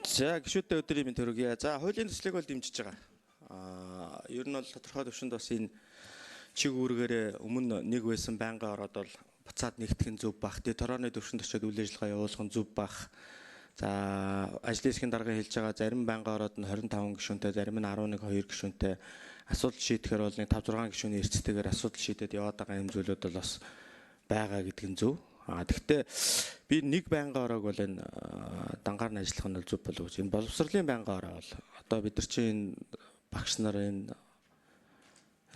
За гişүүдтэй өдрийн мэнд төргийе. За хуулийн төслийг бол дэмжиж байгаа. Ер нь бол тодорхой төвшөнд бас энэ чиг үүргээр өмнө нэг байсан байнгын ороод бол буцаад нэгтгэх нь зөв бах. Террорны төвшөнд очиод үйл ажиллагаа явуулах нь зөв бах. За ажлын хэсгийн дарга хэлж байгаа зарим байнгын ороод нь 25 гишүүнтэй, зарим нь 11 2 гишүүнтэй асуудал шийдэхээр бол нэг 5 6 гишүүний эрсдэлтэйгээр асуудал шийдээд яваад байгаа юм зүйлүүд бол бас байгаа гэдэг нь зөв. Тэгэхдээ би нэг байнгын ороог бол энэ дангаар нь ажиллах нь зөв болов уу? Энэ боловсролын байнгын ороо бол одоо бид нар чинь багш нар энэ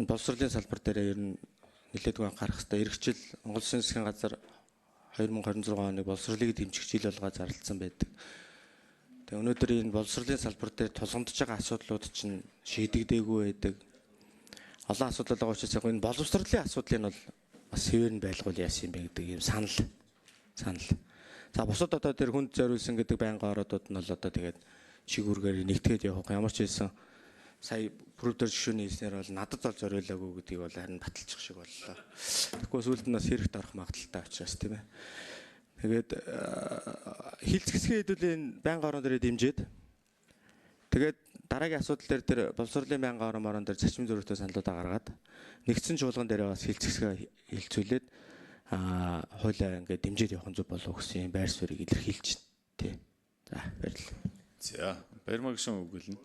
боловсролын салбар дээр ер нь нэлээдгүй анхаарах хэрэгтэй. Иргэжил Монгол Улсын засгийн газар 2026 оны боловсролыг дэмжих жил болгоо зарласан байдаг. Тэгээ өнөөдөр энэ боловсролын салбар дээр тулгамдж байгаа асуудлууд чинь шийдэгдээгүй байдаг. Олон асуудал байгаа учраас яг энэ боловсролын асуудлыг бол бас хэвээр нь байлгуул яасан юм бэ гэдэг юм санал. За бусад одоо тэр хүнд зориулсан гэдэг байнгын ороодууд нь бол одоо тэгээд чиг үргээр нэгтгэхэд явах ямар ч хэлсэн сая бүрдэр жишөөний хэлснээр бол надад зол зориулаагүй гэдгийг бол харин баталчих шиг боллоо. Тэгэхгүй сүүлд нь бас хэрэгт орох магадaltaй учраас тийм ээ. Тэгээд хилцгэсгээ хэдүүлийн байнгын орон дээр дэмжиж тэгээд дараагийн асуудал дээр боловсролын байнгын орон дээр зарчим зөрүүтэй саналуудаа гаргаад нэгдсэн чуулган дээр бас хилцгэсгээ хилцүүлээд хуулиа ингээд дэмжиж явах нь зөв болов уу гэсэн байр суурийг илэрхийлж байна. Тий. За баярлалаа. За баярмаа гүшүүн өгүүлнэ.